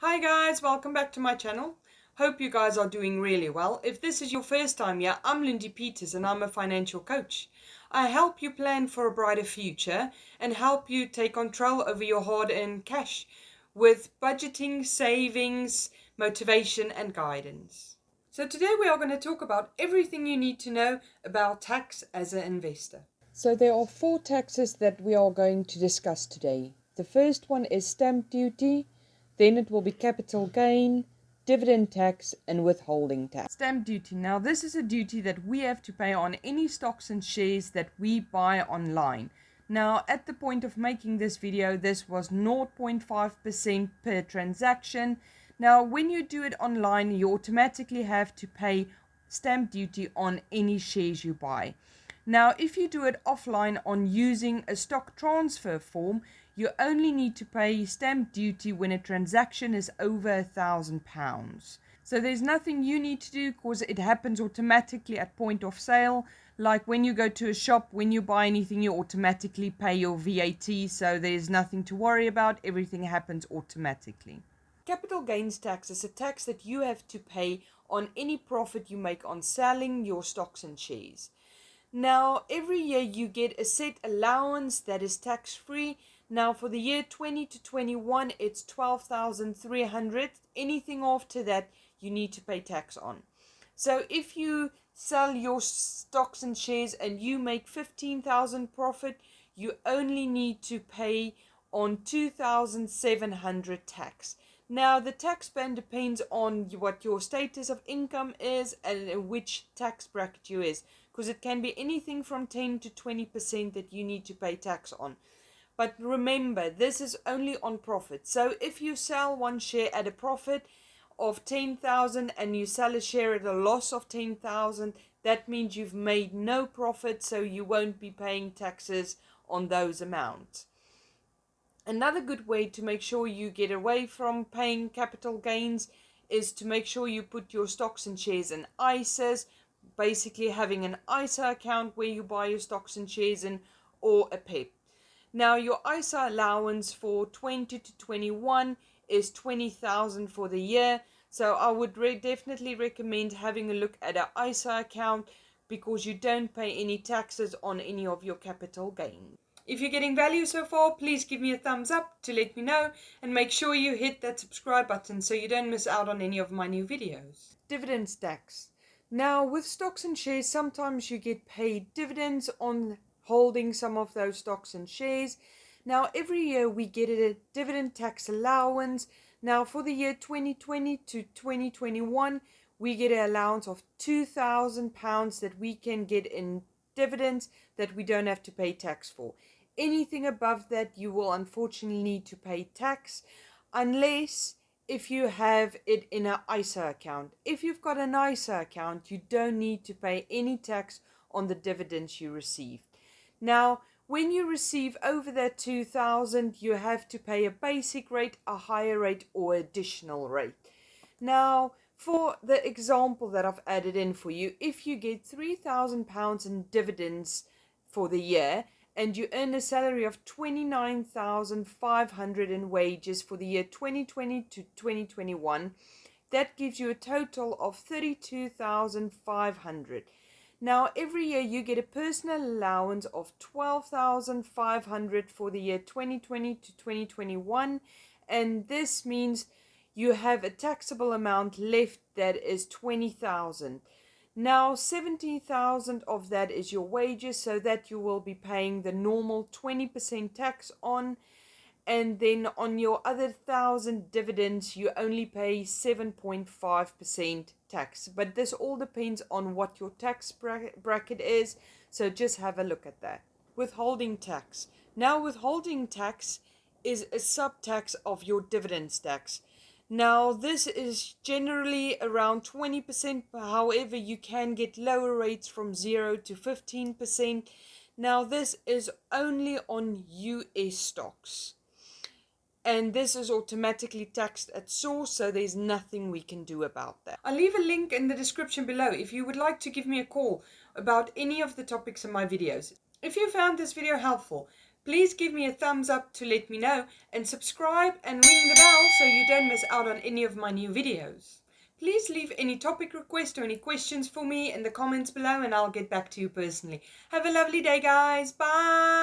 Hi guys, welcome back to my channel. Hope you guys are doing really well. If this is your first time here, I'm Lindy Peters and I'm a financial coach. I help you plan for a brighter future and help you take control over your hard-earned cash with budgeting, savings, motivation and guidance. So today we are going to talk about everything you need to know about tax as an investor. So there are 4 taxes that we are going to discuss today. The first one is stamp duty, then it will be capital gain, dividend tax and withholding tax. Stamp duty. Now this is a duty that we have to pay on any stocks and shares that we buy online. Now at the point of making this video, this was 0.5% per transaction. Now when you do it online, you automatically have to pay stamp duty on any shares you buy. Now, if you do it offline on using a stock transfer form, you only need to pay stamp duty when a transaction is over £1,000. So there's nothing you need to do because it happens automatically at point of sale. Like when you go to a shop, when you buy anything, you automatically pay your VAT. So there's nothing to worry about. Everything happens automatically. Capital gains tax is a tax that you have to pay on any profit you make on selling your stocks and shares. Now, every year you get a set allowance that is tax-free. Now, for the year 20 to 21, it's 12,300. Anything after that, you need to pay tax on. So, if you sell your stocks and shares and you make 15,000 profit, you only need to pay on 2,700 tax. Now, the tax band depends on what your status of income is and which tax bracket you is, because it can be anything from 10 to 20% that you need to pay tax on. But remember, this is only on profit. So if you sell one share at a profit of 10,000 and you sell a share at a loss of 10,000, that means you've made no profit, so you won't be paying taxes on those amounts. Another good way to make sure you get away from paying capital gains is to make sure you put your stocks and shares in ISAs, basically having an ISA account where you buy your stocks and shares in, or a PEP. Now your ISA allowance for 20 to 21 is 20,000 for the year, so I would definitely recommend having a look at an ISA account because you don't pay any taxes on any of your capital gains. If you're getting value so far, please give me a thumbs up to let me know and make sure you hit that subscribe button so you don't miss out on any of my new videos. Dividends tax. Now with stocks and shares, sometimes you get paid dividends on holding some of those stocks and shares. Now every year we get a dividend tax allowance. Now for the year 2020 to 2021, we get an allowance of £2,000 that we can get in dividends that we don't have to pay tax for. Anything above that, you will unfortunately need to pay tax, unless if you have it in an ISA account. If you've got an ISA account, you don't need to pay any tax on the dividends you receive. Now, when you receive over that 2,000, you have to pay a basic rate, a higher rate, or additional rate. Now, for the example that I've added in for you, if you get £3,000 in dividends for the year and you earn a salary of 29,500 in wages for the year 2020 to 2021, that gives you a total of 32,500. Now, every year you get a personal allowance of 12,500 for the year 2020 to 2021, and this means you have a taxable amount left that is 20,000. Now 70,000 of that is your wages, so that you will be paying the normal 20% tax on, and then on your other 1,000 dividends you only pay 7.5% tax. But this all depends on what your tax bracket is, so just have a look at that. Withholding tax. Now withholding tax is a sub-tax of your dividends tax. Now this is generally around 20%, however you can get lower rates from 0 to 15%. Now this is only on US stocks, and this is automatically taxed at source, so there's nothing we can do about that. I'll leave a link in the description below if you would like to give me a call about any of the topics in my videos. If you found this video helpful, please give me a thumbs up to let me know, and subscribe and ring the bell so you don't don't miss out on any of my new videos. Please leave any topic requests or any questions for me in the comments below and I'll get back to you personally. Have a lovely day, guys. Bye!